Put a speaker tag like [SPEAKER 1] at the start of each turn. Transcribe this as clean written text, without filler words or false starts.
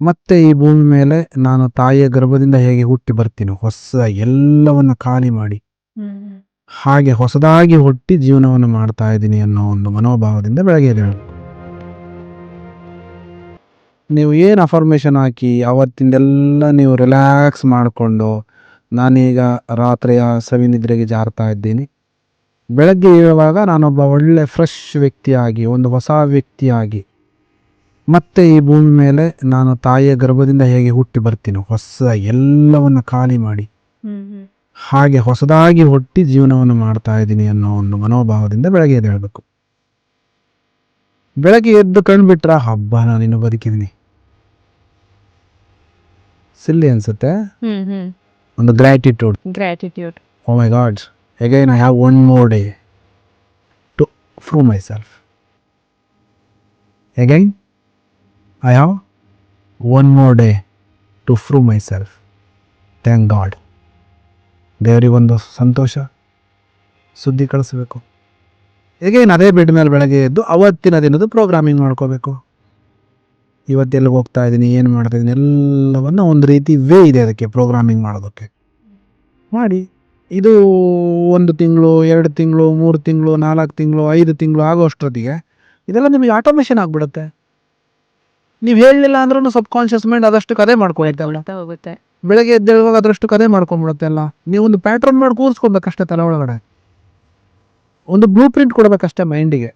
[SPEAKER 1] ಮತ್ತೆ ಈ ಭೂಮಿ ಮೇಲೆ ನಾನು ತಾಯಿಯ ಗರ್ಭದಿಂದ ಹೇಗೆ ಹುಟ್ಟಿ ಬರ್ತೀನಿ, ಹೊಸ ಎಲ್ಲವನ್ನು ಖಾಲಿ ಮಾಡಿ ಹಾಗೆ ಹೊಸದಾಗಿ ಹುಟ್ಟಿ ಜೀವನವನ್ನು ಮಾಡ್ತಾ ಇದ್ದೀನಿ ಅನ್ನೋ ಒಂದು ಮನೋಭಾವದಿಂದ ಬೆಳಗ್ಗೆ ಎದ್ದೇಳಬೇಕು. ನೀವು ಏನು ಅಫರ್ಮೇಷನ್ ಹಾಕಿ ಅವತ್ತಿಂದೆಲ್ಲ ನೀವು ರಿಲ್ಯಾಕ್ಸ್ ಮಾಡಿಕೊಂಡು ನಾನೀಗ ರಾತ್ರಿಯ ಸವಿನಿದ್ರೆಗೆ ಜಾರ್ತಾ ಇದ್ದೀನಿ, ಬೆಳಗ್ಗೆ ಏಳುವಾಗ ನಾನೊಬ್ಬ ಒಳ್ಳೆ ಫ್ರೆಶ್ ವ್ಯಕ್ತಿಯಾಗಿ, ಒಂದು ಹೊಸ ವ್ಯಕ್ತಿಯಾಗಿ ಮತ್ತೆ ಈ ಭೂಮಿ ಮೇಲೆ ನಾನು ತಾಯಿಯ ಗರ್ಭದಿಂದ ಹೇಗೆ ಹುಟ್ಟಿ ಬರ್ತೀನಿ, ಹೊಸ ಎಲ್ಲವನ್ನು ಖಾಲಿ ಮಾಡಿ ಹಾಗೆ ಹೊಸದಾಗಿ ಹುಟ್ಟಿ ಜೀವನವನ್ನು ಮಾಡ್ತಾ ಇದ್ದೀನಿ ಅನ್ನೋ ಒಂದು ಮನೋಭಾವದಿಂದ ಬೆಳಗ್ಗೆ ಎದ್ದೇಳಬೇಕು. ಬೆಳಗ್ಗೆ ಎದ್ದು ಕಂಡುಬಿಟ್ರ ಹಬ್ಬ ನಾನಿನ್ನು ಬದುಕಿದ್ದೀನಿ, ಸಿಲ್ಲಿ ಅನ್ಸುತ್ತೆ, ಒಂದು gratitude. Oh my god, again I have one more day to prove myself. Again I have one more day to prove myself. Thank god. ದೇವರಿಗೊಂದು ಸಂತೋಷ ಸುದ್ದಿ ಕಳಿಸ್ಬೇಕು. ಹೇಗೇನು ಅದೇ ಬೆಡ್ ಮೇಲೆ ಬೆಳಗ್ಗೆ ಎದ್ದು ಅವತ್ತಿನ ದಿನದ ಪ್ರೋಗ್ರಾಮಿಂಗ್ ಮಾಡ್ಕೋಬೇಕು. ಇವತ್ತೆಲ್ಲಿಗೆ ಹೋಗ್ತಾ ಇದ್ದೀನಿ, ಏನು ಮಾಡ್ತಾ ಇದ್ದೀನಿ, ಎಲ್ಲವನ್ನು ಒಂದು ರೀತಿ ವೇ ಇದೆ ಅದಕ್ಕೆ ಪ್ರೋಗ್ರಾಮಿಂಗ್ ಮಾಡೋದಕ್ಕೆ. ಮಾಡಿ. ಇದು 1 ತಿಂಗಳು, 2 ತಿಂಗಳು, 3 ತಿಂಗಳು, 4 ತಿಂಗಳು, 5 ತಿಂಗಳು ಆಗೋಷ್ಟೊತ್ತಿಗೆ ಇದೆಲ್ಲ ನಿಮಗೆ ಆಟೋಮೇಷನ್ ಆಗಿಬಿಡುತ್ತೆ. ನೀವು ಹೇಳಲಿಲ್ಲ ಅಂದ್ರೂ ಸಬ್ ಕಾನ್ಷಿಯಸ್ ಮೈಂಡ್ ಅದಷ್ಟಕ್ಕೆ ಅದೇ ಮಾಡ್ಕೊಳ್ತಾ ಬೆಳಗ್ಗೆ ಎದ್ದೇಳುವಾಗ ಅದರಷ್ಟು ಕದೆ ಮಾಡ್ಕೊಂಡ್ಬಿಡುತ್ತೆ. ಅಲ್ಲ, ನೀವು ಒಂದು ಪ್ಯಾಟ್ರನ್ ಮಾಡಿ ಕೂರಿಸ್ಕೊಬೇಕಷ್ಟೇ ತಲೆ ಒಳಗಡೆ, ಒಂದು ಬ್ಲೂ ಪ್ರಿಂಟ್ ಕೊಡಬೇಕಷ್ಟೇ ಮೈಂಡಿಗೆ.